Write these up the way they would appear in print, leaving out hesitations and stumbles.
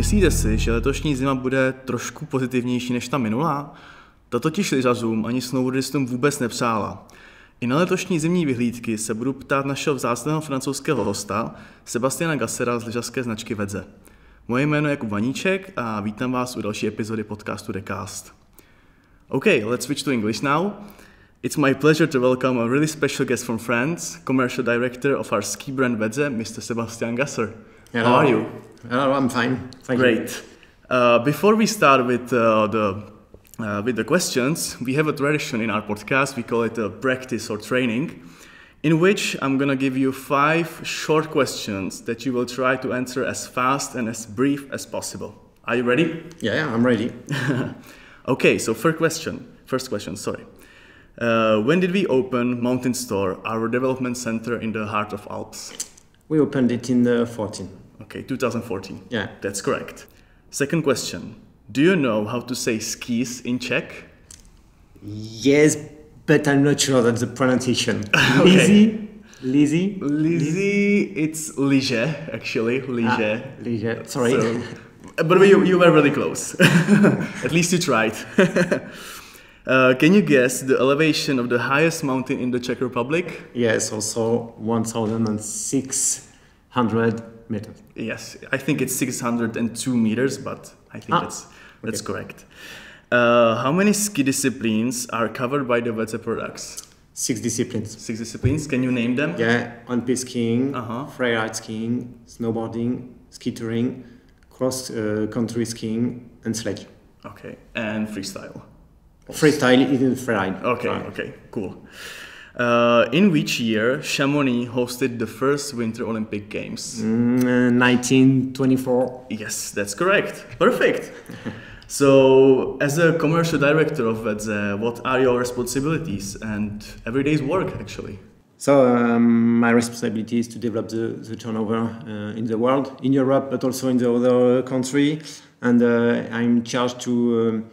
Myslíte si, že letošní zima bude trošku pozitivnější než ta minulá? Ta totiž lyžařům ani snowboardistům vůbec nepřála. I na letošní zimní vyhlídky se budu ptát našeho vzácného francouzského hosta, Sebastiana Gassera z lyžařské značky Wedze. Moje jméno je Jakub Vaníček a vítám vás u další epizody podcastu Decast. Okay, let's switch to English now. It's my pleasure to welcome a really special guest from France, commercial director of our ski brand Wedze, Mr. Sebastian Gasser. Hello. How are you? Hello, I'm fine. Thank you. Great. Before we start with the questions, we have a tradition in our podcast. We call it a practice or training, in which I'm gonna give you 5 short questions that you will try to answer as fast and as brief as possible. Are you ready? Yeah, I'm ready. Okay, so first question. When did we open Mountain Store, our development center in the heart of Alps? We opened it in 2014. Okay, 2014. Yeah. That's correct. Second question. Do you know how to say skis in Czech? Yes, but I'm not sure that's the pronunciation. Okay. Lyží? It's lyže, actually. Lyže. Lyže, sorry. So, but you were really close. At least you tried. Can you guess the elevation of the highest mountain in the Czech Republic? Yes, also 1,600 meters. Yes, I think it's 602 meters, but I think that's correct. How many ski disciplines are covered by the Wedze products? 6 disciplines. 6 disciplines. Can you name them? Yeah, on-piste skiing, freeride skiing, snowboarding, ski touring, cross-country skiing, and sledge. Okay, and freestyle. Freestyle is freeride. Okay, cool. In which year Chamonix hosted the first Winter Olympic Games? 1924. Yes, that's correct. Perfect. So, as a commercial director of Wedze, what are your responsibilities and everyday's work, actually? So, my responsibility is to develop the turnover in the world, in Europe, but also in the other country. And I'm charged to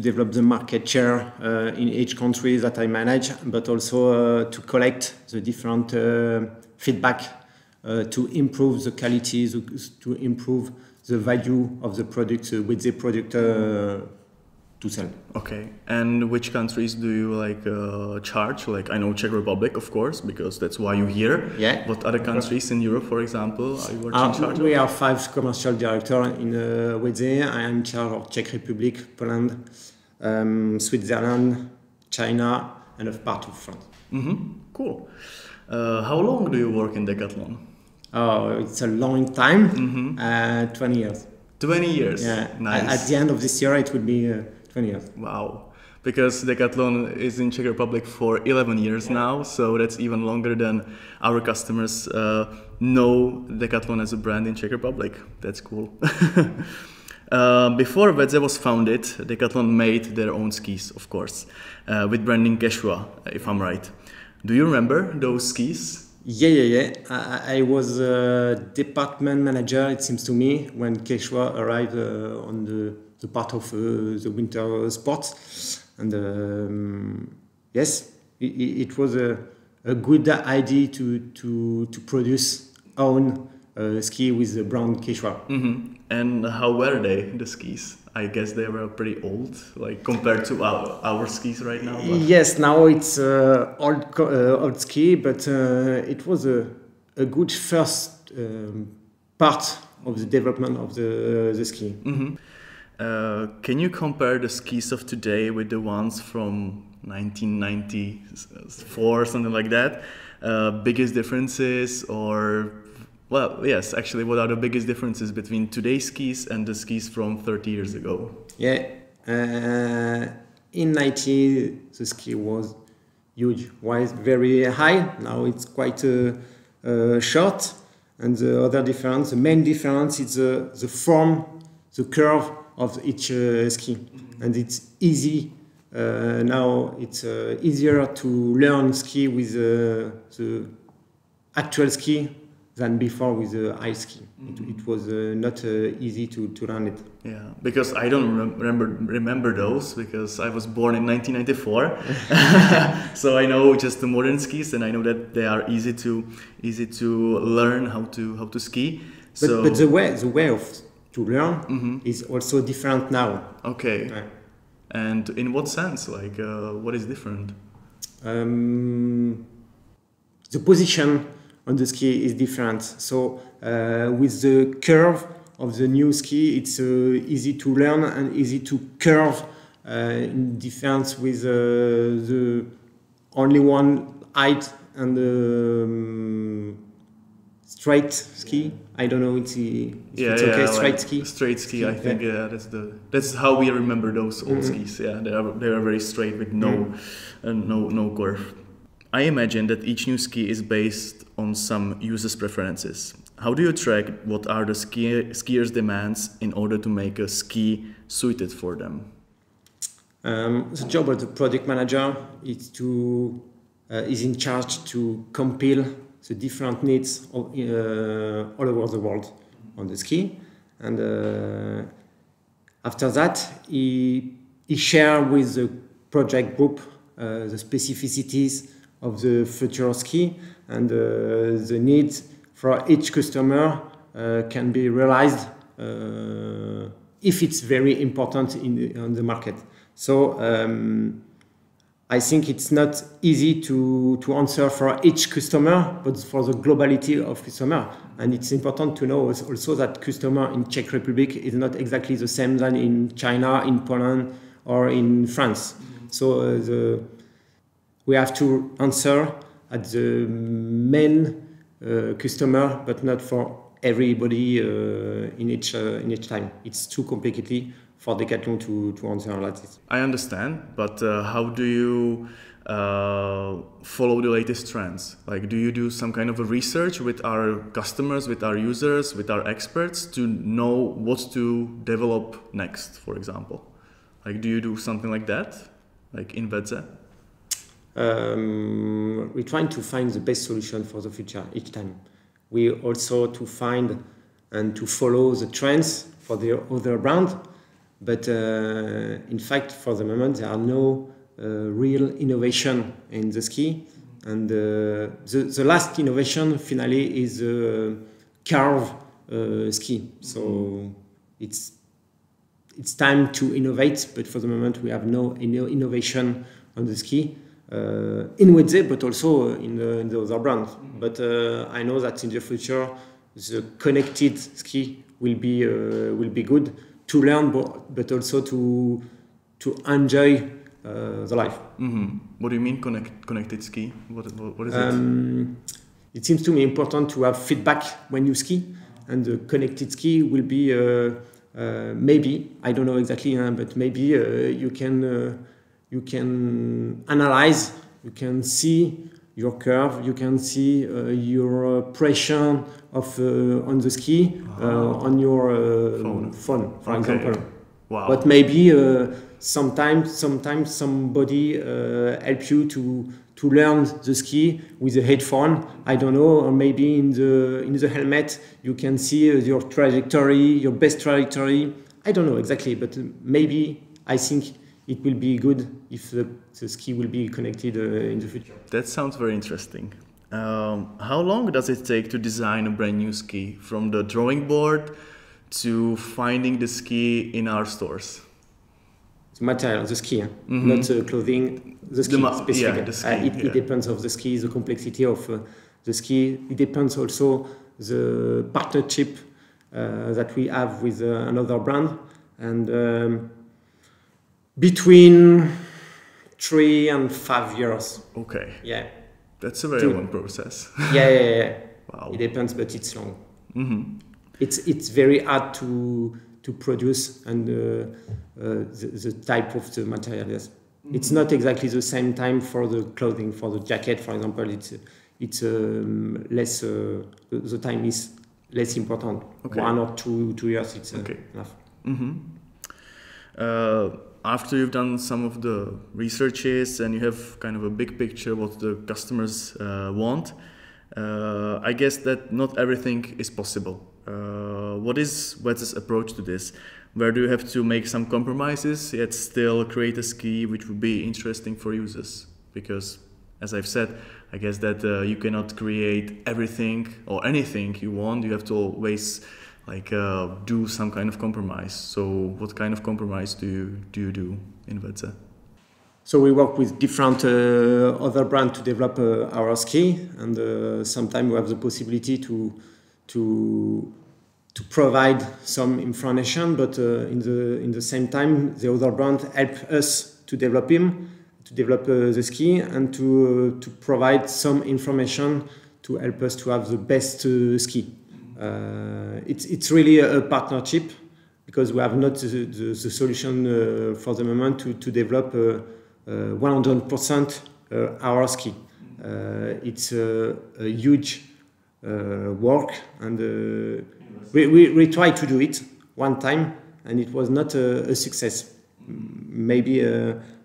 develop the market share in each country that I manage, but also to collect the different feedback to improve the quality, to improve the value of the product with the product to sell. Okay, and which countries do you charge? Like, I know Czech Republic, of course, because that's why you're here. Yeah. What other countries in Europe, for example, are you working in charge of? We are 5 commercial directors in Wedze. I am in charge of Czech Republic, Poland, Switzerland, China, and a part of France. Cool. How long do you work in Decathlon? Oh, it's a long time. 20 years. 20 years? Yeah. Nice. At the end of this year, it will be 20 years. Wow. Because Decathlon is in Czech Republic for 11 years now, so that's even longer than our customers know Decathlon as a brand in Czech Republic. That's cool. Before Wedze was founded, Decathlon made their own skis, of course, with branding Quechua, if I'm right. Do you remember those skis? Yeah. I was a department manager, it seems to me, when Quechua arrived on the part of the winter sports. And yes, it was a good idea to produce own ski with the brand Quechua. And how were they, the skis? I guess they were pretty old, like compared to our skis right now. But... Yes, now it's old ski, but it was a good first part of the development of the ski. Can you compare the skis of today with the ones from 1994, something like that? Biggest differences or... Well, yes, actually, what are the biggest differences between today's skis and the skis from 30 years ago? Yeah, in 90, the ski was huge, was very high. Now it's quite short. And the other difference, the main difference is the form, the curve of each ski. And it's easy. Now it's easier to learn ski with the actual ski than before with the ice ski. It was not easy to learn it. Yeah, because I don't remember those because I was born in 1994. So I know just the modern skis, and I know that they are easy to learn how to ski. But the way of learn is also different now. Okay. And in what sense? Like, what is different? The position on the ski is different. So with the curve of the new ski, it's easy to learn and easy to curve in difference with the only one height and straight ski. I don't know if it's okay. Straight ski. Straight ski. I think that's how we remember those old skis. Yeah, they are very straight with no curve. I imagine that each new ski is based on some users' preferences. How do you track what are the skiers' demands in order to make a ski suited for them? The job of the product manager is in charge to compile the different needs all over the world on the ski, and after that he shares with the project group the specificities of the future ski, and the needs for each customer can be realized if it's very important on the market. So I think it's not easy to answer for each customer, but for the globality of customer. And it's important to know also that customer in Czech Republic is not exactly the same than in China, in Poland, or in France. So we have to answer at the main customer, but not for everybody in each time. It's too complicated for Decathlon to answer like this. I understand, but how do you follow the latest trends? Like, do you do some kind of a research with our customers, with our users, with our experts to know what to develop next, for example? Like, do you do something like that, like in Wedze? We're trying to find the best solution for the future each time. We also to find and to follow the trends for the other brand. But in fact, for the moment, there are no real innovation in the ski. And the last innovation, finally, is curve ski. So it's time to innovate, but for the moment, we have no innovation on the ski. In Wedze, but also in the other brands. But I know that in the future, the connected ski will be good to learn, but also to enjoy the life. Mm-hmm. What do you mean connected ski? What is it? It seems to me important to have feedback when you ski, and the connected ski will be maybe, I don't know exactly, but maybe you can analyze, you can see your curve, you can see your pressure on the ski on your phone, for example. Wow. But maybe sometimes somebody help you to learn the ski with a headphone. I don't know, or maybe in the helmet you can see your trajectory, your best trajectory. I don't know exactly, but maybe I think it will be good if the ski will be connected in the future. That sounds very interesting. How long does it take to design a brand new ski, from the drawing board to finding the ski in our stores? The material, the ski, not the clothing, the ski specifically. Yeah, the ski, it depends of the ski, the complexity of the ski. It depends also the partnership that we have with another brand, and between 3 and 5 years. Okay. Yeah. That's a very long process. Yeah. Wow. It depends, but it's long. Mm-hmm. It's very hard to produce, and the type of the material. Yes. Mm-hmm. It's not exactly the same time for the clothing. For the jacket, for example, it's less. The time is less important. Okay. 1 or 2 years. It's enough. Mm-hmm. After you've done some of the researches and you have kind of a big picture what the customers want, I guess that not everything is possible. What is Wedze's approach to this? Where do you have to make some compromises yet still create a ski which would be interesting for users? Because, as I've said, I guess that you cannot create everything or anything you want. You have to always do some kind of compromise. So what kind of compromise do you do in Wedze? So we work with different other brands to develop our ski, and sometimes we have the possibility to provide some information, but in the same time, the other brand help us to develop the ski, and to provide some information to help us to have the best ski. It's really a partnership, because we have not the solution for the moment to develop 100% our ski. It's a huge work, and we tried to do it one time, and it was not a success. Maybe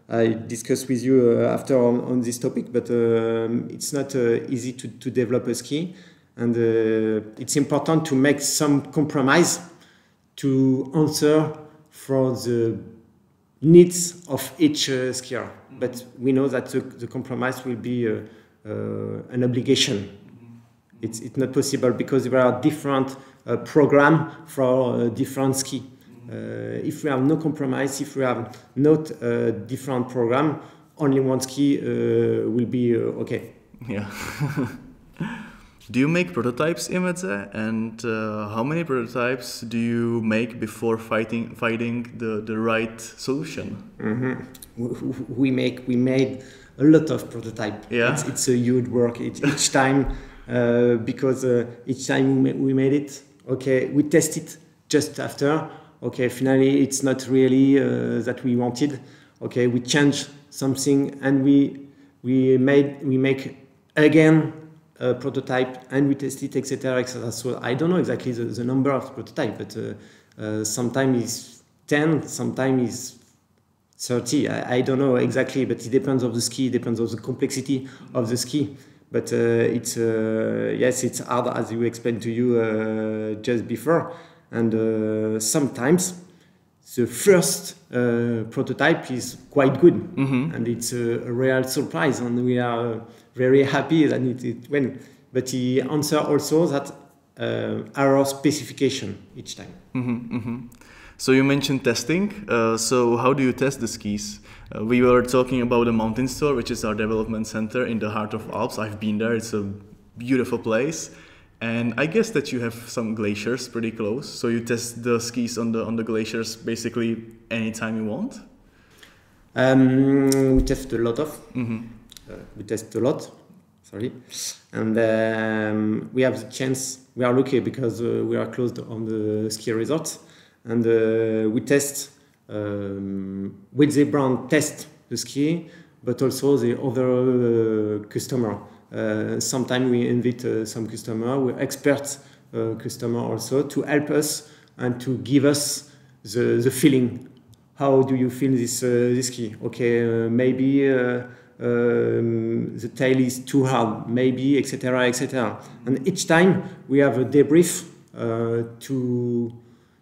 I discuss with you after on this topic, but it's not easy to develop a ski, and it's important to make some compromise to answer for the needs of each skier. But we know that the compromise will be an obligation. It's not possible, because there are different programs for different ski. If we have no compromise, if we have not a different program, only one ski will be okay. Yeah. Do you make prototypes in Wedze, and how many prototypes do you make before finding the right solution? Mm-hmm. We made a lot of prototypes. Yeah. It's a huge work each time, because each time we made it, okay, we test it just after. Okay, finally it's not really that we wanted. Okay, we change something, and we make again a prototype, and we test it, etc., etc. So I don't know exactly the number of prototype, but sometimes it's 10, sometimes it's 30. I don't know exactly, but it depends on the ski, it depends on the complexity of the ski. But it's hard, as you explained to you just before. And sometimes the first prototype is quite good, and it's a real surprise, and we are very happy that it went. But he answers also that our specification each time. So you mentioned testing. So how do you test the skis? We were talking about the mountain store, which is our development center in the heart of Alps. I've been there. It's a beautiful place. And I guess that you have some glaciers pretty close, so you test the skis on the glaciers basically anytime you want. We test a lot of. We test a lot. Sorry, and we have the chance. We are lucky because we are close on the ski resort, and we test. Wedze brand test the ski, but also the other customer. Sometimes we invite some customer, we're expert customer also, to help us and to give us the feeling. How do you feel this ski? Okay, maybe the tail is too hard, maybe, etc., etc. And each time we have a debrief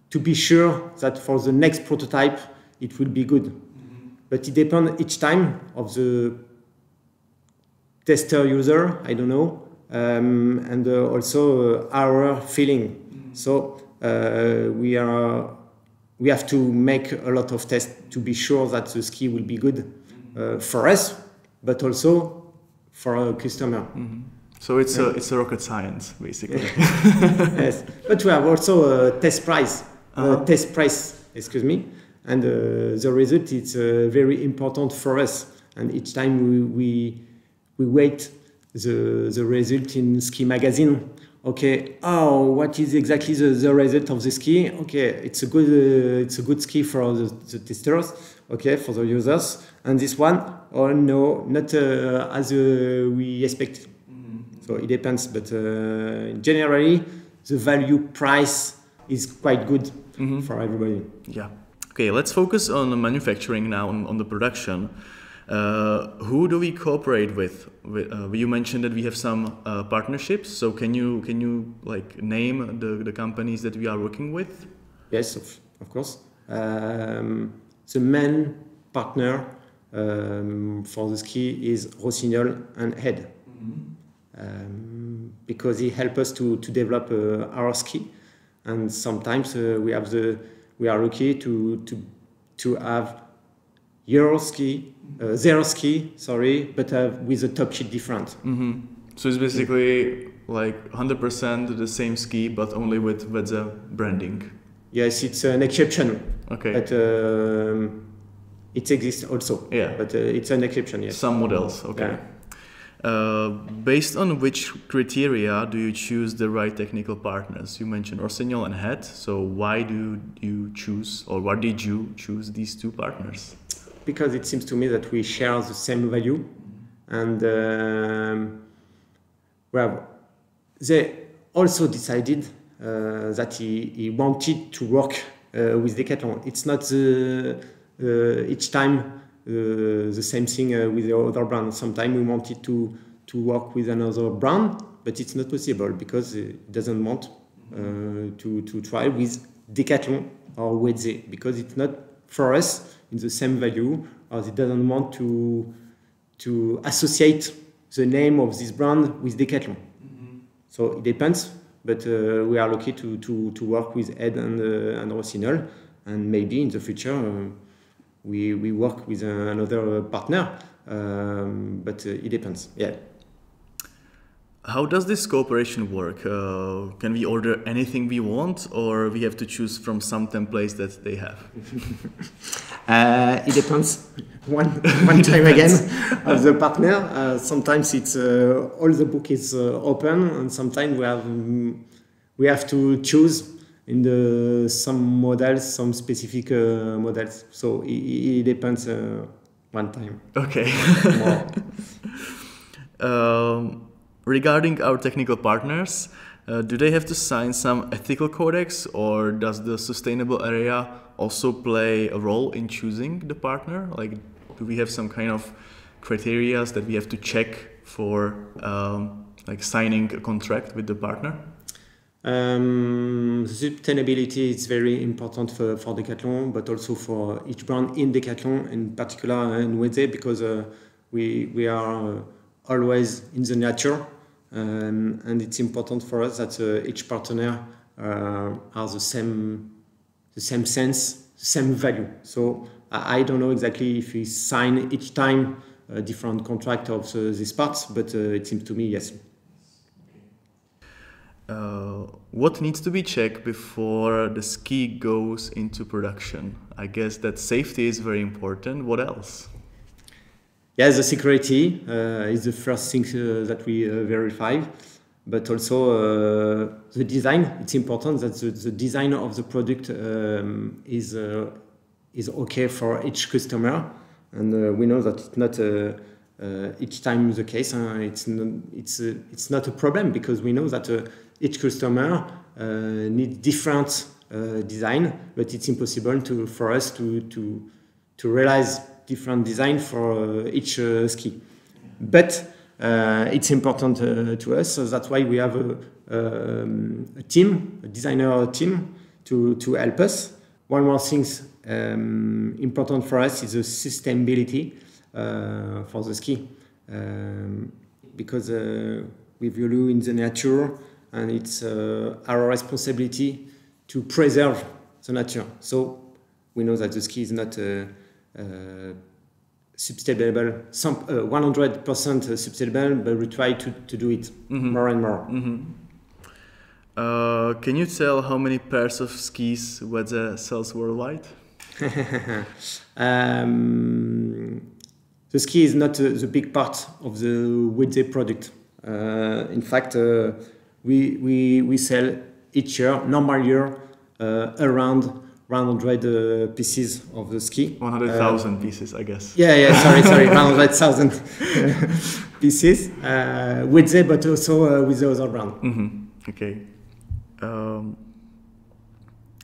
to be sure that for the next prototype it will be good. But it depends each time of the tester user, I don't know, and also our feeling. So we have to make a lot of tests to be sure that the ski will be good for us, but also for our customer. So it's a rocket science, basically. Yes, but we have also a test price. Excuse me, and the result is very important for us. And each time we wait the result in ski magazine. Okay, what is exactly the result of the ski? Okay, it's a good ski for the testers. Okay, for the users. And this one, no, not as we expected. So it depends, but generally the value price is quite good for everybody. Yeah. Okay, let's focus on the manufacturing now, on the production. Who do we cooperate with? You mentioned that we have some partnerships. So can you like name the companies that we are working with? Yes, of course. The main partner for the ski is Rossignol and Head, because he helped us to develop our ski. and sometimes we are lucky to have zero ski, but with a top sheet different. Mm-hmm. So it's basically like 100% the same ski, but only with Wedze branding. Yes, it's an exception. Okay. But it exists also. Yeah. But it's an exception, yes. Some models, okay. Yeah. Based on which criteria do you choose the right technical partners? You mentioned Rossignol and Head, so why do you choose, or why did you choose these two partners? Because it seems to me that we share the same value, and they also decided that he wanted to work with Decathlon. It's not each time the same thing with the other brand. Sometimes we wanted to work with another brand, but it's not possible because it doesn't want to try with Decathlon or Wedze, because it's not for us in the same value, or it doesn't want to associate the name of this brand with Decathlon. Mm-hmm. So it depends, but we are lucky to work with Ed and Rossignol, and maybe in the future we work with another partner, but it depends. Yeah. How does this cooperation work? Can we order anything we want, or we have to choose from some templates that they have? It depends. One time again of the partner. Sometimes it's all the book is open, and sometimes we have to choose in some models, some specific models. So it depends. One time. Okay. Regarding our technical partners, do they have to sign some ethical codex, or does the sustainable area also play a role in choosing the partner? Like, do we have some kind of criteria that we have to check for like signing a contract with the partner? Sustainability is very important for Decathlon, but also for each brand in Decathlon, in particular in Wedze, because we are always in the nature, and it's important for us that each partner has the same sense, the same value. So I don't know exactly if we sign each time a different contract of these parts, but it seems to me yes. What needs to be checked before the ski goes into production? I guess that safety is very important. What else? Yes, the security is the first thing that we verify, but also the design. It's important that the design of the product is okay for each customer, and we know that it's not each time the case. It's not a problem, because we know that each customer needs different design, but it's impossible for us to realize different design for each ski. But it's important to us, so that's why we have a team, a designer team, to help us. One more thing important for us is the sustainability for the ski, because we value in the nature, and it's our responsibility to preserve the nature. So we know that the ski is not sustainable, 100% sustainable, but we try to do it more and more. Mm-hmm. Can you tell how many pairs of skis Wedze sells worldwide? The ski is not the big part of the Wedze product. In fact, we sell each year, normal year, around 100 pieces of the ski. 100,000 pieces, I guess. Yeah, sorry, 100,000 pieces. Wedze, but also with the other brand. Mm-hmm. Okay.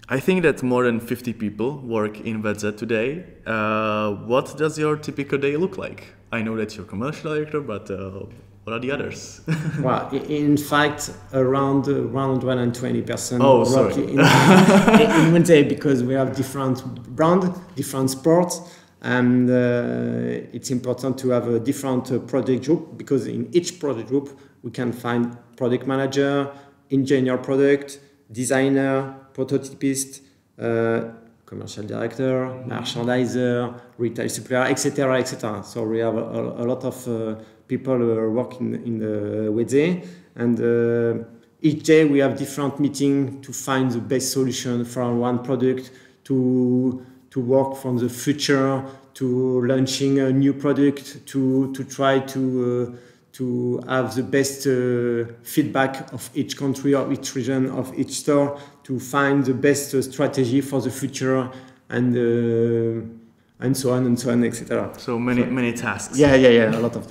I think that more than 50 people work in Wedze today. What does your typical day look like? I know that you're commercial director, but what are the others? Well, in fact, around 120% work in Wedze, because we have different brands, different sports, and it's important to have a different product group, because in each product group we can find product manager, engineer product, designer, prototypist, commercial director, merchandiser, retail supplier, etc., etc. So we have a lot of people working in the Wedze, and each day we have different meetings to find the best solution for one product, to work from the future, to launching a new product, to try to have the best feedback of each country or each region of each store, to find the best strategy for the future, and so on, etc. So many tasks. Yeah, a lot of.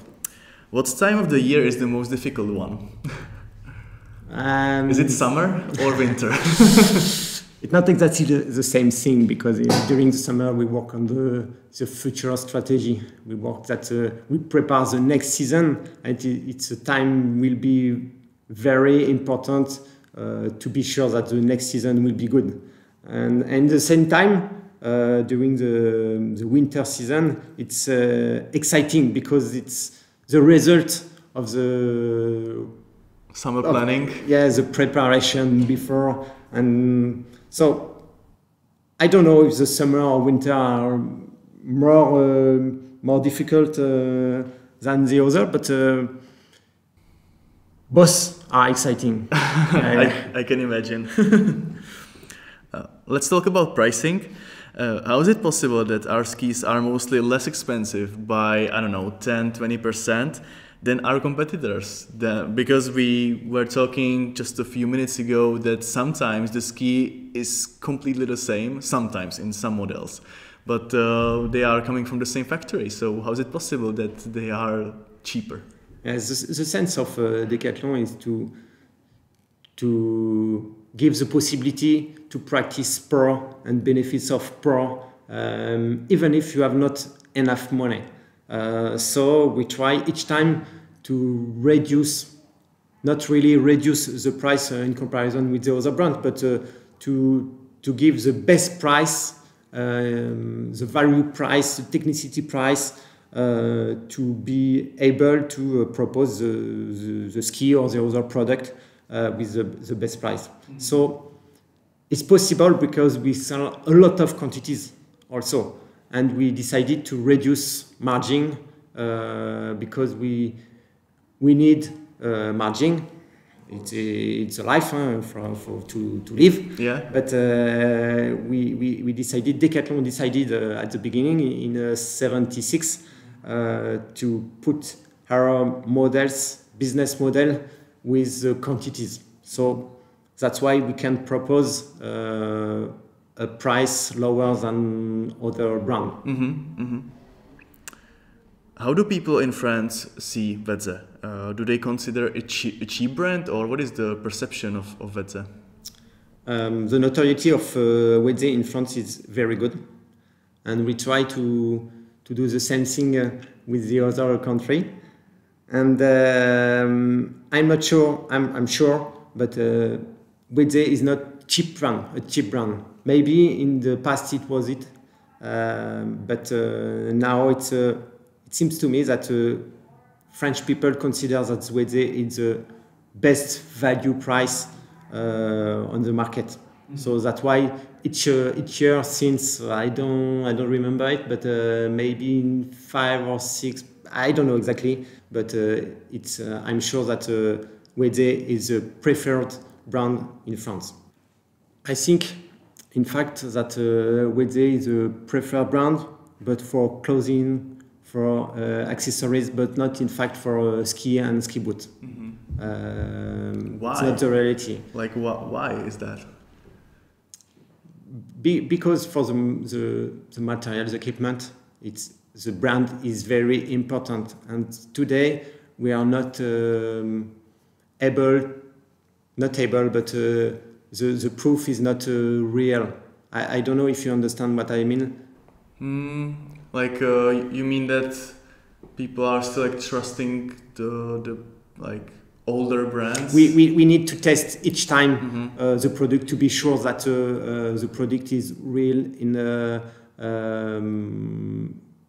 What time of the year is the most difficult one? Is it summer or winter? It's not exactly the same thing, because during the summer we work on the future strategy. We work that we prepare the next season, and it's a time will be very important to be sure that the next season will be good. And at the same time, during the winter season, it's exciting because it's the result of the summer planning. The preparation before. And so I don't know if the summer or winter are more difficult than the other, but both are exciting. I can imagine. Let's talk about pricing. How is it possible that our skis are mostly less expensive by, 10-20% than our competitors? Because we were talking just a few minutes ago that sometimes the ski is completely the same, sometimes in some models, but they are coming from the same factory. So how is it possible that they are cheaper? The sense of Decathlon is to give the possibility to practice pro and benefits of pro, even if you have not enough money. So we try each time to not really reduce the price in comparison with the other brands, but to give the best price, the value price, the technicity price, to be able to propose the ski or the other product with the best price. So it's possible because we sell a lot of quantities also, and we decided to reduce margin because we need margin. It's a life to live. Yeah. But Decathlon decided at the beginning in '76 to put our business model with quantities. So that's why we can propose a price lower than other brands. Mm-hmm, mm-hmm. How do people in France see Wedze? Do they consider it a cheap brand, or what is the perception of Wedze? The notoriety of Wedze in France is very good, and we try to do the same thing with the other country. And I'm not sure. I'm sure, but Wedze is not a cheap brand. Maybe in the past it was it, but now it seems to me that French people consider that Wedze is the best value price on the market. Mm-hmm. So that's why each year since I don't remember it, but maybe in 5 or 6, I don't know exactly, but I'm sure that Wedze is a preferred brand in France. I think, in fact, that Wedze is a preferred brand, but for clothing, for accessories, but not in fact for ski and ski boot. Mm-hmm. Why? It's not the reality. Like why is that? Because for the material, the equipment, the brand is very important, and today we are not able, but the proof is not real. I don't know if you understand what I mean. You mean that people are still trusting the older brands? We need to test each time mm-hmm. The product to be sure that the product is real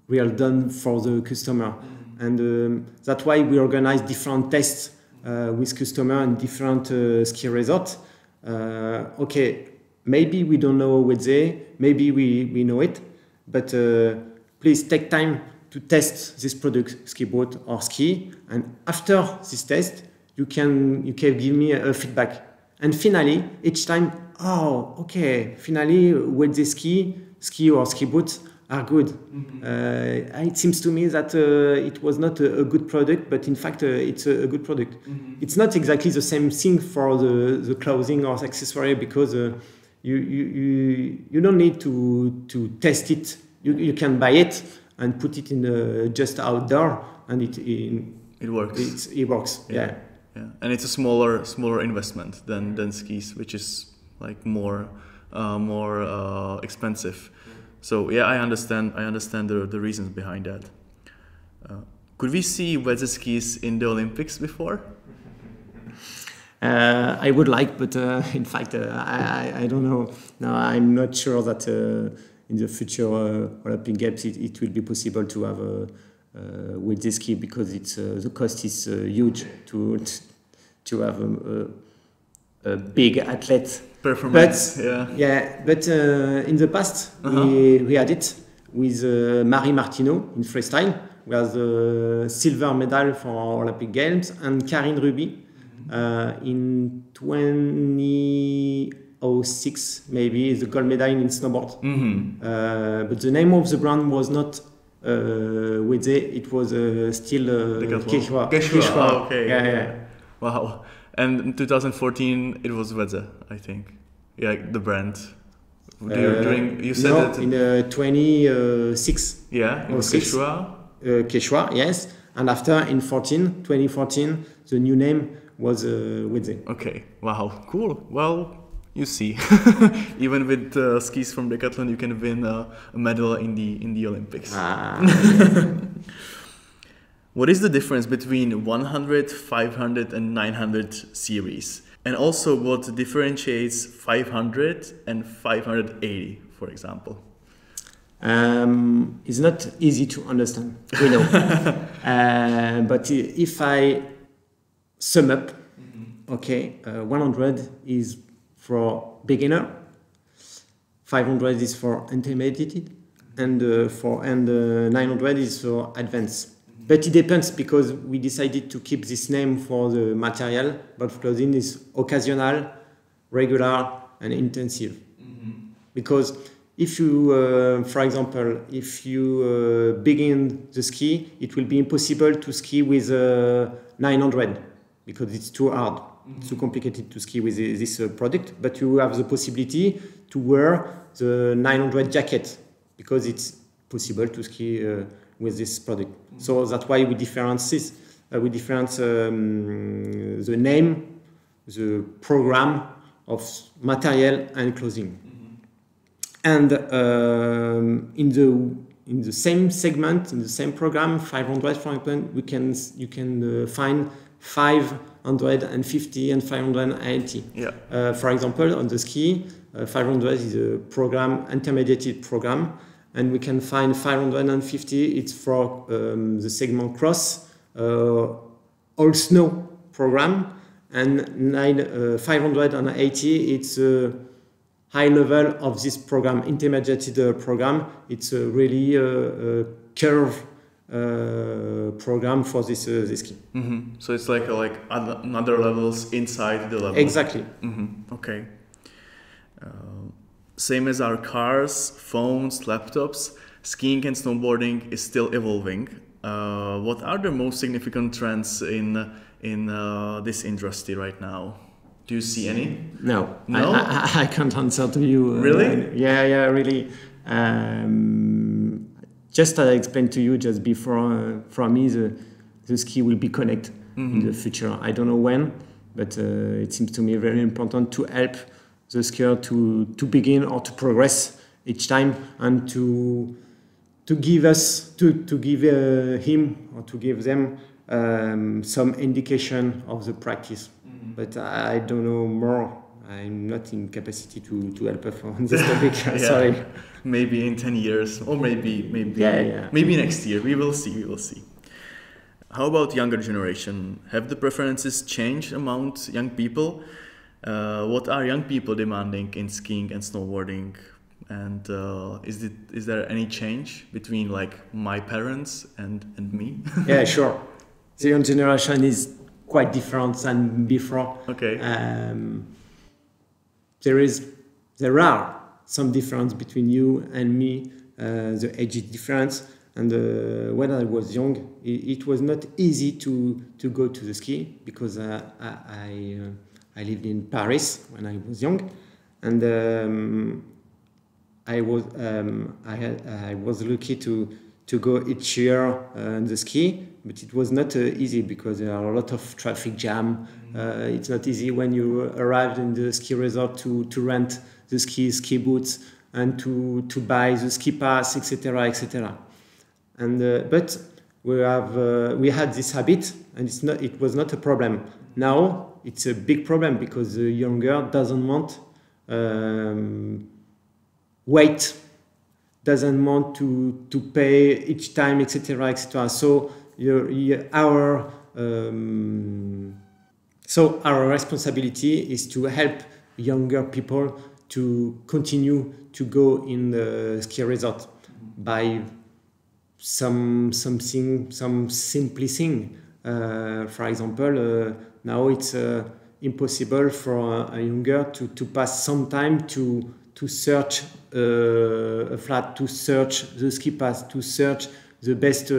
real done for the customer, mm-hmm. and that's why we organize different tests with customer in different ski resorts Okay, maybe we don't know Wedze, maybe we know it, but please take time to test this product, ski boot or ski, and after this test, you can give me a feedback. And finally, each time, oh, okay, finally, Wedze ski or ski boots are good. Mm-hmm. It seems to me that it was not a good product, but in fact, it's a good product. Mm-hmm. It's not exactly the same thing for the clothing or accessory, because you don't need to test it. You can buy it and put it in just outdoor, and it works. It works. Yeah. Yeah, and it's a smaller investment than skis, which is like more expensive. So yeah, I understand the reasons behind that. Could we see Wedze skis in the Olympics before? I would like, but in fact, I don't know. No, I'm not sure that in the future Olympic Games it will be possible to have Wedze ski, because the cost is huge to have a big athlete performance. But in the past we had it with Marie Martineau in freestyle, who has the silver medal for Olympic Games, and Karine Ruby in 2006 maybe the gold medal in snowboard. But the name of the brand was not Wedze, it was still Quechua. Oh, okay. Yeah. Wow. And in 2014 it was Wedze, I think. Yeah, the brand. You said no, that in 2006. Yeah, it was Quechua. Quechua, yes. And after in 2014, the new name was Wedze. Okay. Wow. Cool. Well, you see, even with skis from Decathlon, you can win a medal in the Olympics. What is the difference between 100, 500, and 900 series? And also, what differentiates 500 and 580, for example? It's not easy to understand, we know. But if I sum up, okay, 100 is for beginner, 500 is for intermediate, and 900 is for advanced. But it depends, because we decided to keep this name for the material, but clothing is occasional, regular, and intensive. Because if you, for example, if you begin the ski, it will be impossible to ski with 900, because it's too hard. It's too complicated to ski with this product, but you have the possibility to wear the 900 jacket, because it's possible to ski with this product. So that's why we difference this. We difference the name, the program of material and clothing. And in the same segment, in the same program, 500, for example, you can find 550 and 580. Yeah. For example, on the ski, 500 is a program, intermediate program, and we can find 550. It's for the segment cross, all snow program, and 580. It's a high level of this program, intermediate program. It's a really curve program for this ski. So it's like another levels inside the level. Exactly. Okay. Same as our cars, phones, laptops, skiing and snowboarding is still evolving. What are the most significant trends in this industry right now? Do you see any? No. I can't answer to you. Really? Yeah, really. Just as I explained to you just before, for me, the ski will be connected in the future. I don't know when, but it seems to me very important to help the skier to begin or to progress each time, and to give him or to give them some indication of the practice. But I don't know more. I'm not in capacity to help on this topic. Sorry. Maybe in 10 years, or maybe next year. We will see. How about younger generation? Have the preferences changed among young people? What are young people demanding in skiing and snowboarding? And is there any change between like my parents and me? Yeah, sure. The young generation is quite different than before. Okay. There are some difference between you and me. The age is different. And when I was young, it was not easy to go to the ski because I lived in Paris when I was young, and I was lucky to go each year on the ski, but it was not easy because there are a lot of traffic jam. It's not easy when you arrive in the ski resort to rent the ski boots and to buy the ski pass, etc., etc. And but we had this habit, and it was not a problem. Now it's a big problem because the younger doesn't want wait, doesn't want to pay each time, etc., etc. So our responsibility is to help younger people to continue to go in the ski resort by some simple thing. For example, now it's impossible for a younger to pass some time to search a flat, to search the ski pass, to search the best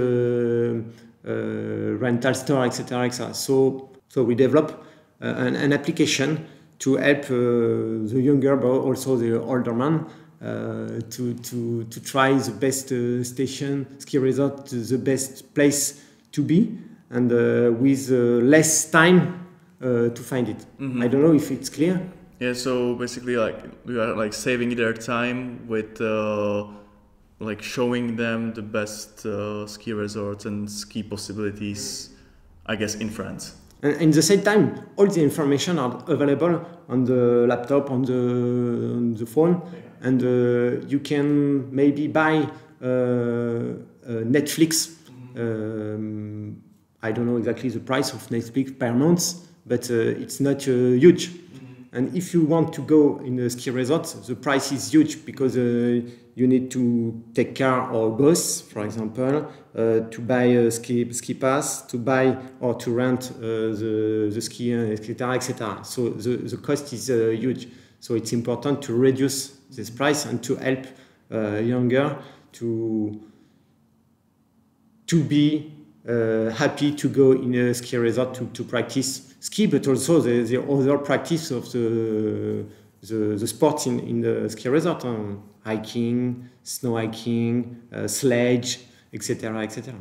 rental store, etc., etc. So we develop an application to help the younger, but also the older man, to try the best station, ski resort, the best place to be, and with less time to find it. I don't know if it's clear. Yeah, so basically, like we are like saving their time with like showing them the best ski resorts and ski possibilities, I guess, in France. And at the same time, all the information are available on the laptop, on the phone, and you can maybe buy Netflix. I don't know exactly the price of Netflix per month, but it's not huge. And if you want to go in a ski resort, the price is huge because you need to take car or bus, for example, to buy a ski pass, to buy or to rent the ski, etc., etc. So the cost is huge. So it's important to reduce this price and to help younger to be happy to go in a ski resort to practice ski, but also the other practice of the sports in the ski resort, hiking, snow hiking, sledge, etc., etc.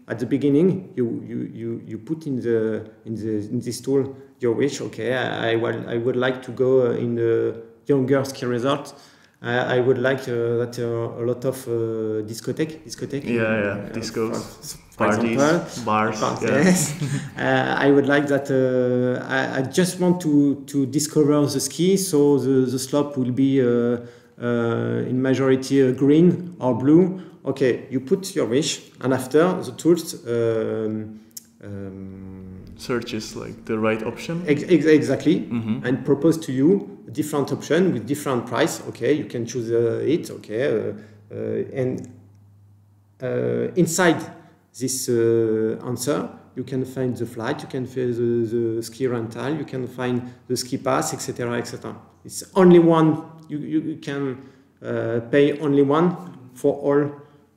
At the beginning, you put in this tool your wish. Okay, I would like to go in the younger ski resort. I would like that a lot of discotheque. Yeah, discos, for parties, example, bars. Yes. I would like that. I just want to discover the ski, so the slope will be in majority green or blue. Okay, you put your wish, and after the tools searches like the right option. Exactly, and propose to you a different option with different price. Okay, you can choose it. Okay, and inside this answer, you can find the flight, you can find the ski rental, you can find the ski pass, etc., etc. It's only one. You can pay only one for all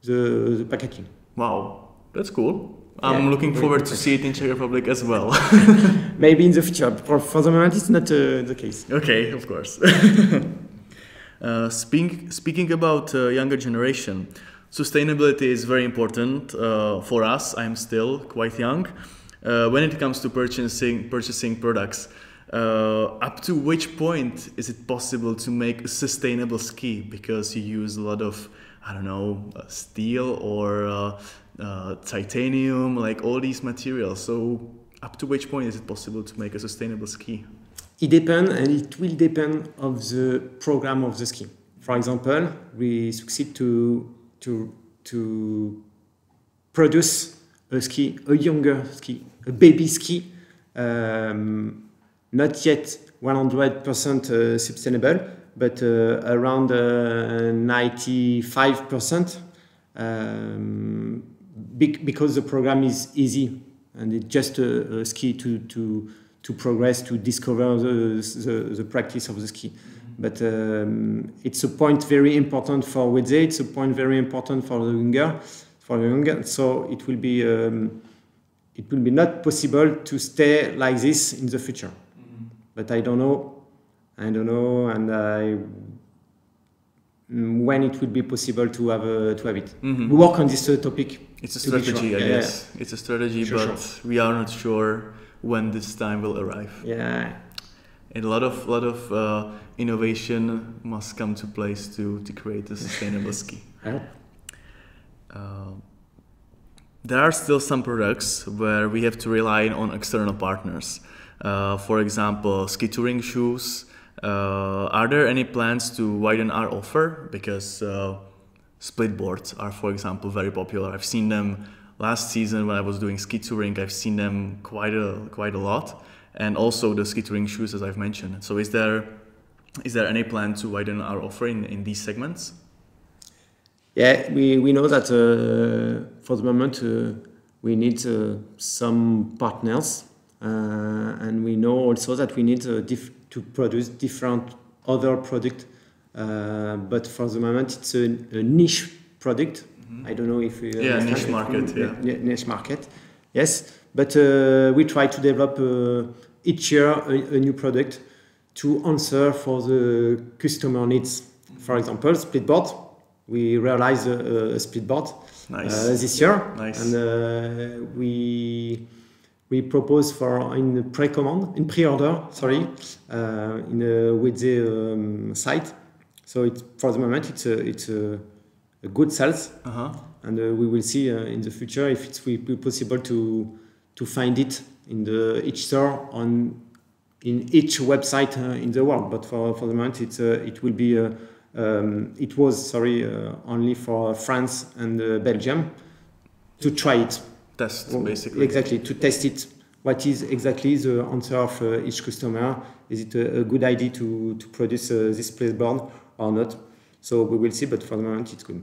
the packaging. Wow, that's cool. I'm looking forward to see it in Czech Republic as well. Maybe in the future, but for the moment it's not the case. Okay, of course. Speaking about younger generation, sustainability is very important for us. I'm still quite young. When it comes to purchasing products, up to which point is it possible to make a sustainable ski? Because you use a lot of, I don't know, steel or titanium, like all these materials. So up to which point is it possible to make a sustainable ski? It depends, and it will depend on the program of the ski. For example, we succeed to produce a ski, a younger ski, a baby ski, not yet 100% sustainable, but around 95%, because the program is easy and it's just a ski to progress, to discover the practice of the ski. But it's a point very important for Wedze. It's a point very important for the younger. So it will be not possible to stay like this in the future. But I don't know, and when it will be possible to have it. We work on this topic. It's a strategy, I guess. Yeah. It's a strategy, sure. We are not sure when this time will arrive. Yeah. And a lot of innovation must come to place to create a sustainable ski. There are still some products where we have to rely on external partners. For example, ski touring shoes. Are there any plans to widen our offer? Because split boards are, for example, very popular. I've seen them last season when I was doing ski touring. I've seen them quite a lot. And also the ski touring shoes, as I've mentioned. So is there any plan to widen our offer in these segments? Yeah, we know that for the moment we need some partners, and we know also that we need to produce different other product. But for the moment, it's a niche product. I don't know if niche market. Niche market. Yes, but we try to develop each year a new product to answer for the customer needs. For example, split board. We realized a split board this year, and we propose in pre-order, in a Wedze site. So for the moment it's a good sales, and we will see in the future if it will be possible to find it in each store in each website in the world. But for the moment it will be. It was only for France and Belgium to try it. Test, basically. Exactly, to test it. What is exactly the answer of each customer? Is it a good idea to produce this playboard or not? So we will see, but for the moment it's good.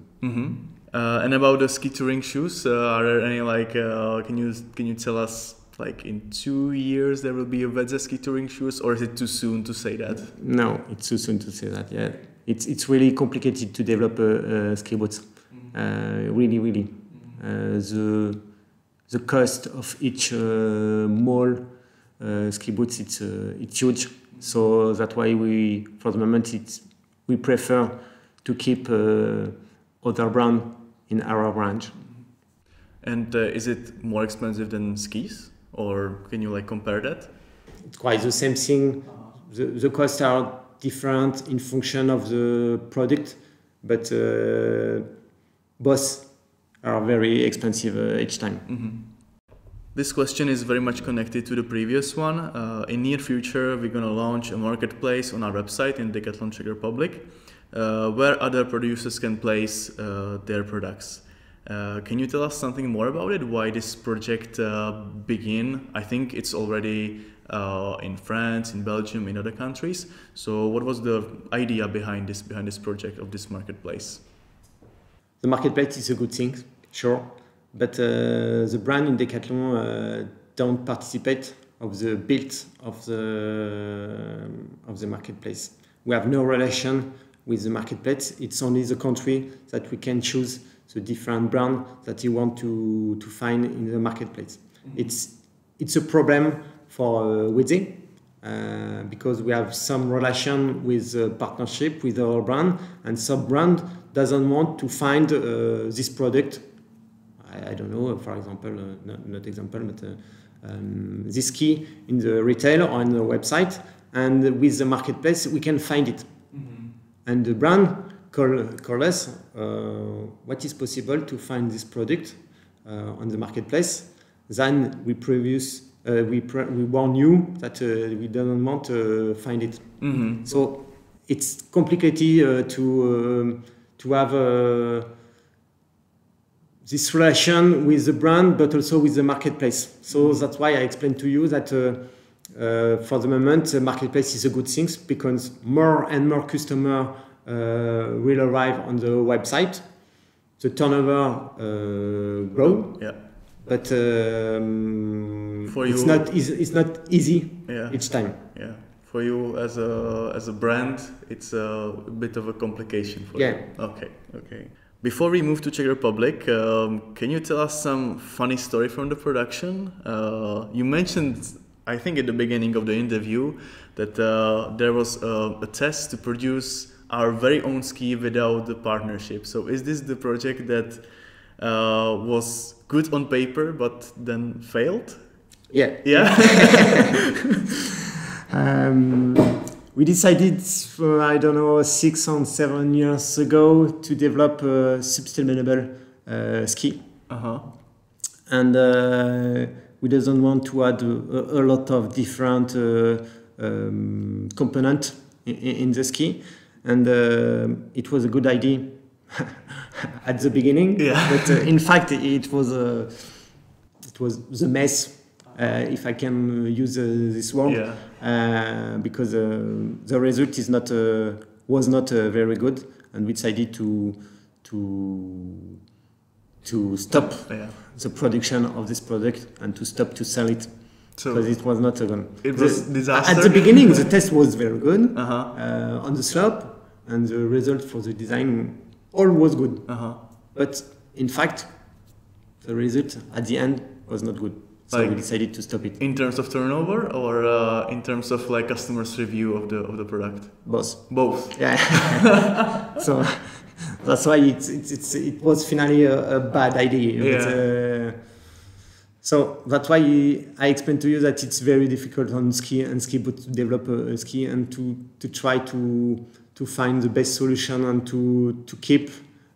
And about the ski touring shoes, are there any can you tell us in 2 years there will be a Wedze ski touring shoes, or is it too soon to say that? No, it's too soon to say that. Yeah, it's really complicated to develop ski boots. Really. The cost of each mall ski boots it's huge. So that's why for the moment we prefer to keep other brand in our range. And is it more expensive than skis, or can you compare that? It's quite the same thing. The costs are different in function of the product, but both are very expensive each time. This question is very much connected to the previous one. In near future, we're going to launch a marketplace on our website in Decathlon Czech Republic, where other producers can place their products. Can you tell us something more about it? Why this project began? I think it's already in France, in Belgium, in other countries. So what was the idea behind this project of this marketplace? The marketplace is a good thing, sure, but the brand in Decathlon don't participate of the build of the marketplace. We have no relation with the marketplace. It's only the country that we can choose the different brand that you want to find in the marketplace. It's a problem for Wedze because we have some relation with partnership with our brand, and some brand doesn't want to find this product. I don't know, for example, not example, but this key in the retail or on the website, and with the marketplace we can find it. And the brand call us what is possible to find this product on the marketplace. Then we warn you that we don't want to find it. So it's complicated to have this relation with the brand, but also with the marketplace. So that's why I explained to you that for the moment, the marketplace is a good thing because more and more customers will arrive on the website. The turnover grow, but for you, it's not easy each time. Yeah, for you as a brand, it's a bit of a complication for you. Okay. Before we move to Czech Republic, can you tell us some funny story from the production? You mentioned, I think at the beginning of the interview, that there was a test to produce our very own ski without the partnership. So is this the project that was good on paper but then failed? Yeah. We decided, I don't know, 6 or 7 years ago to develop a sustainable ski. And we didn't want to add a lot of different components in the ski. And it was a good idea at the beginning, but in fact it was the mess, if I can use this word, because the result was not very good, and we decided to stop the production of this product and to stop to sell it. Because it was not it was disaster. At the beginning, the test was very good on the slope, and the result for the design all was good. But in fact, the result at the end was not good. So we decided to stop it. In terms of turnover, or in terms of like customers' review of the product? Both. Yeah. So that's why it was finally a bad idea. Yeah. So that's why I explained to you that it's very difficult on ski and ski boot to develop a ski and to try to find the best solution and to keep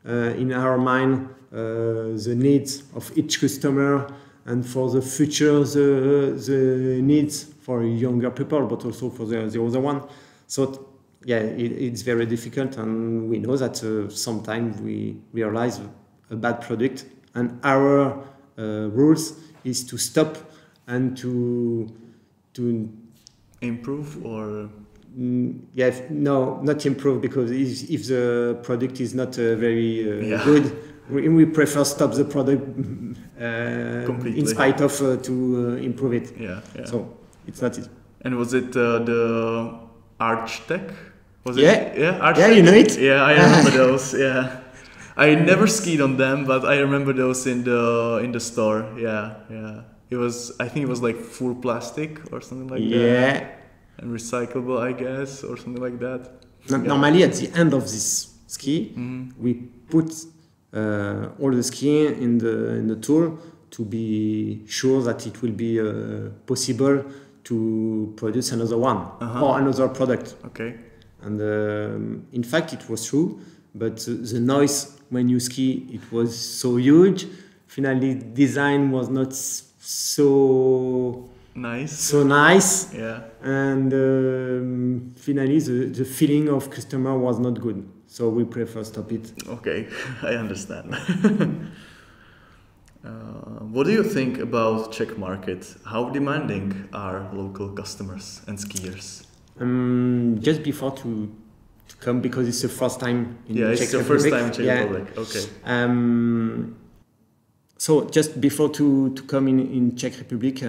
in our mind the needs of each customer, and for the future the needs for younger people, but also for the other one. So it's very difficult, and we know that sometimes we realize a bad product, and our rules is to stop and to improve, or no, not improve, because if the product is not very good, we prefer stop the product in spite of to improve it. So it's not easy. And was it the Archtech? Was it? Archtech? Yeah, you know it? Yeah, I remember those. Yeah. I never skied on them, but I remember those in the store. Yeah. It was, I think it was like full plastic or something like that. And recyclable, I guess, or something like that. Normally, at the end of this ski, we put all the ski in the tool to be sure that it will be possible to produce another one or another product. Okay. And in fact, it was true, but the noise when you ski, it was so huge. Finally, design was not so nice. Yeah. And finally, the feeling of customer was not good. So we prefer stop it. Okay, I understand. What do you think about Czech market? How demanding are local customers and skiers? Just before to come, because it's the first time in Czech Republic. It's the first time in Czech Republic. Okay. So just before to come in Czech Republic,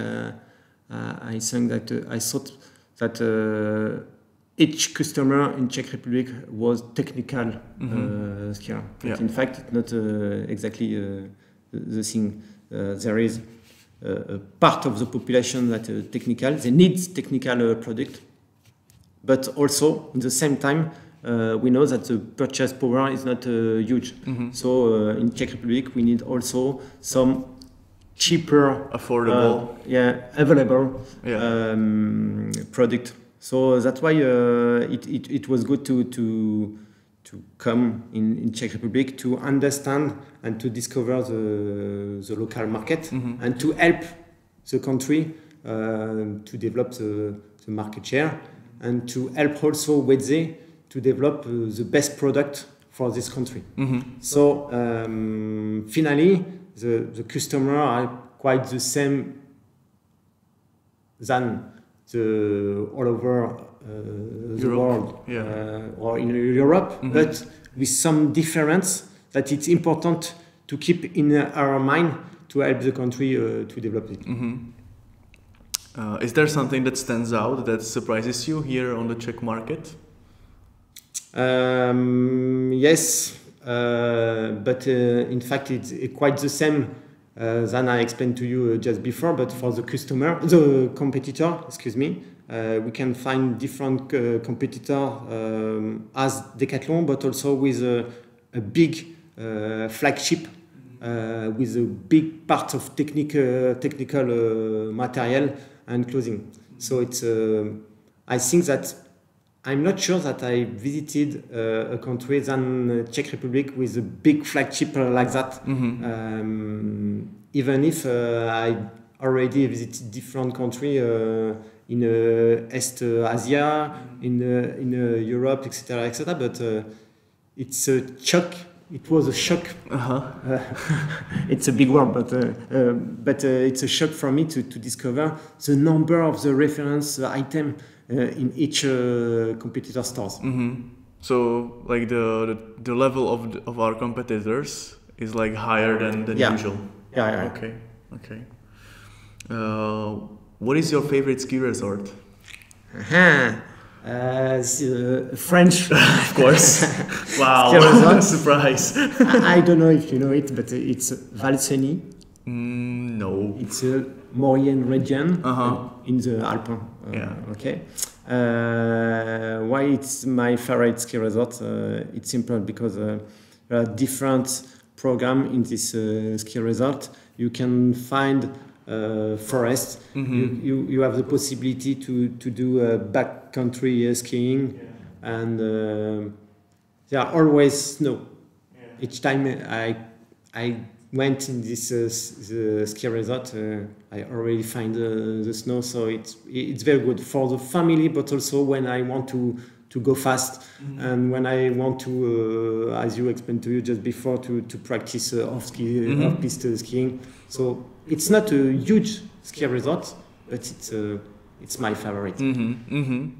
I think that I thought that each customer in Czech Republic was technical skier. But in fact, it's not exactly the thing. There is a part of the population that technical. They need technical product, but also at the same time, we know that the purchase power is not huge. So in Czech Republic, we need also some cheaper, affordable, available product. So that's why it was good to come in Czech Republic to understand and to discover the local market and to help the country to develop the market share, and to help also Wedze to develop the best product for this country. So finally, the customer are quite the same than all over the world, or in Europe, but with some difference that it's important to keep in our mind to help the country to develop it. Is there something that stands out that surprises you here on the Czech market? Yes, but in fact it's quite the same than I explained to you just before, but for the competitor, we can find different competitors as Decathlon, but also with a big flagship, with a big part of technical material and clothing. So it's, I think that I'm not sure that I visited a country than Czech Republic with a big flagship like that. Even if I already visited different countries in East Asia, in Europe, etc., but it's a shock. It was a shock. It's a big word, but it's a shock for me to discover the number of the reference item in each competitor stores. So, like the level of our competitors is like higher than usual. Yeah. Okay. What is your favorite ski resort? French, of course. Wow, what a surprise! I don't know if you know it, but it's Valseny. No. It's a Maurienne region in the Alpes. Okay. Why it's my favorite ski resort? It's simple because there are different programs in this ski resort. You can find forest. You have the possibility to do backcountry skiing, and there are always snow. Each time I went in this ski resort, I already find the snow, so it's very good for the family, but also when I want to go fast and when I want to, as you explained to you just before, to practice off-piste skiing. So it's not a huge ski resort, but it's my favorite.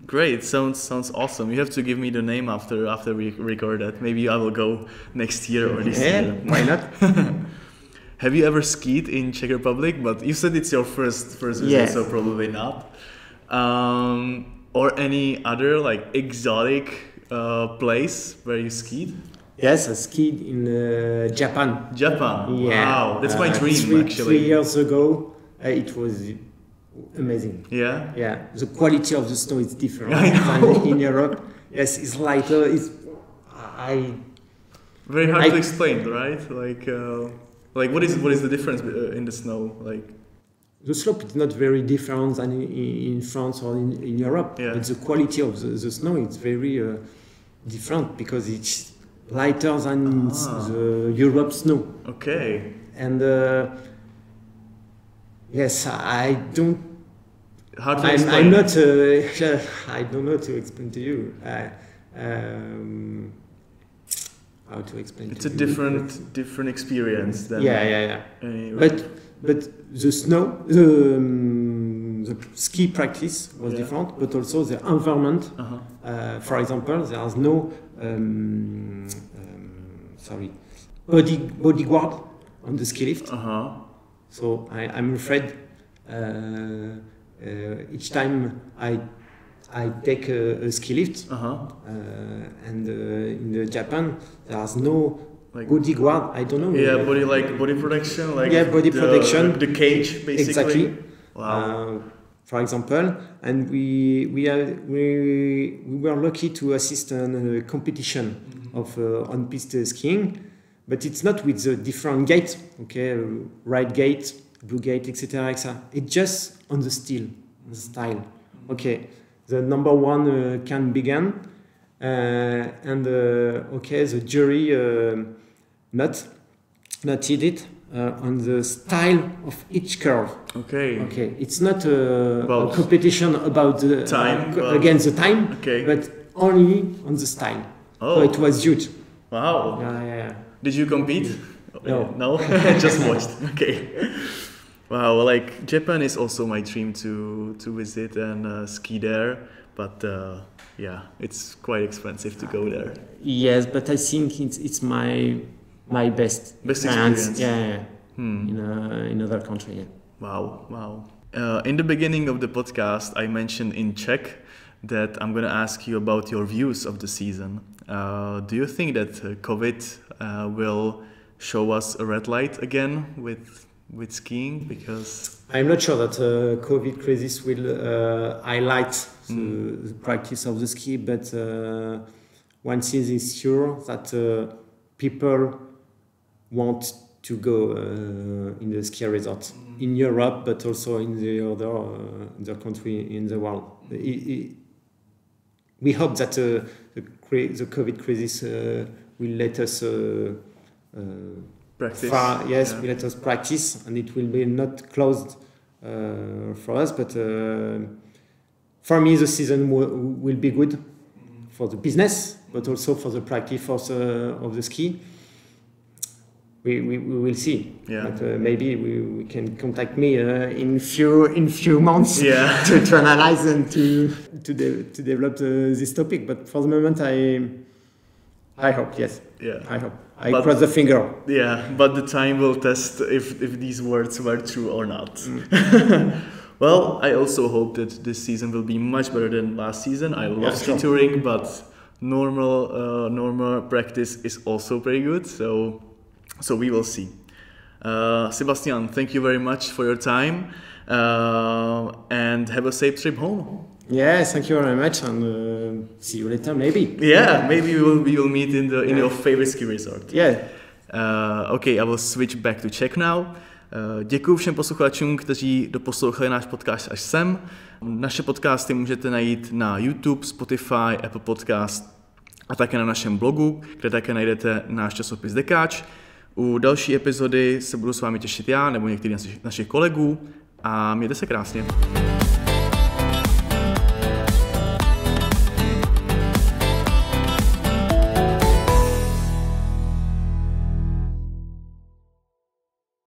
Great, sounds awesome. You have to give me the name after we record that. Maybe I will go next year or this year. Why not? Have you ever skied in Czech Republic? But you said it's your first visit, so probably not. Or any other like exotic place where you skied? Yes, I skied in Japan. Japan? Yeah. Wow, that's my dream actually. 3 years ago, it was amazing. Yeah? Yeah, the quality of the snow is different than in Europe. Yes, it's lighter. Very hard to explain, right? Like what is the difference in the snow? Like the slope is not very different than in France or in Europe, but the quality of the snow is very different because it's lighter than the Europe snow. Okay. And yes, I don't. How to explain? I'm not. I don't know to explain to you. How to explain? It's a different experience than. Yeah. But the snow, the ski practice was different, but also the environment. For example, there's no bodyguard on the ski lift. So I'm afraid each time I take a ski lift, and in Japan there's no bodyguard. I don't know. Yeah, body protection, body protection. The cage, basically. Exactly. Wow. For example, and we were lucky to assist a competition of on-piste skiing, but it's not with the different gates. Okay, red gate, blue gate, etc. It's just on the style. Okay. The number one can begin, and the jury noted it on the style of each curve. Okay. It's not a competition about the time against the time, but only on the style. So it was huge. Wow. Yeah. Did you compete? No. No. Just watched. Okay. Wow, like Japan is also my dream to visit and ski there, but yeah, it's quite expensive to go there. Yes, but I think it's my best experience. Yeah. In another country. Yeah. Wow. In the beginning of the podcast, I mentioned in Czech that I'm going to ask you about your views of the season. Do you think that COVID will show us a red light again with skiing? Because I'm not sure that COVID crisis will highlight the practice of the ski, but one thing is sure that people want to go in the ski resort in Europe, but also in the other country in the world. We hope that the COVID crisis will let us practice. Will let us practice, and it will be not closed for us. But for me, the season will be good for the business, but also for the practice of the ski. We will see. Yeah. But maybe we can contact me in few months to analyze and to develop this topic. But for the moment, I hope, yes. Yeah. I hope. I cross the finger. Yeah, but the time will test if these words were true or not. Well, I also hope that this season will be much better than last season. I love ski touring, but normal practice is also pretty good. So we will see. Sebastian, thank you very much for your time, and have a safe trip home. Yeah, thank you very much, and see you later, maybe. Yeah, maybe we will meet in your favorite ski resort. Yeah. Okay, I will switch back to Czech now. Děkuji všem posluchačům, kteří doposlouchali náš podcast až sem. Naše podcasty můžete najít na YouTube, Spotify, Apple Podcast a také na našem blogu, kde také najdete náš časopis Decast. U další epizody se budu s vámi těšit já nebo některý z našich kolegů a mějte se krásně.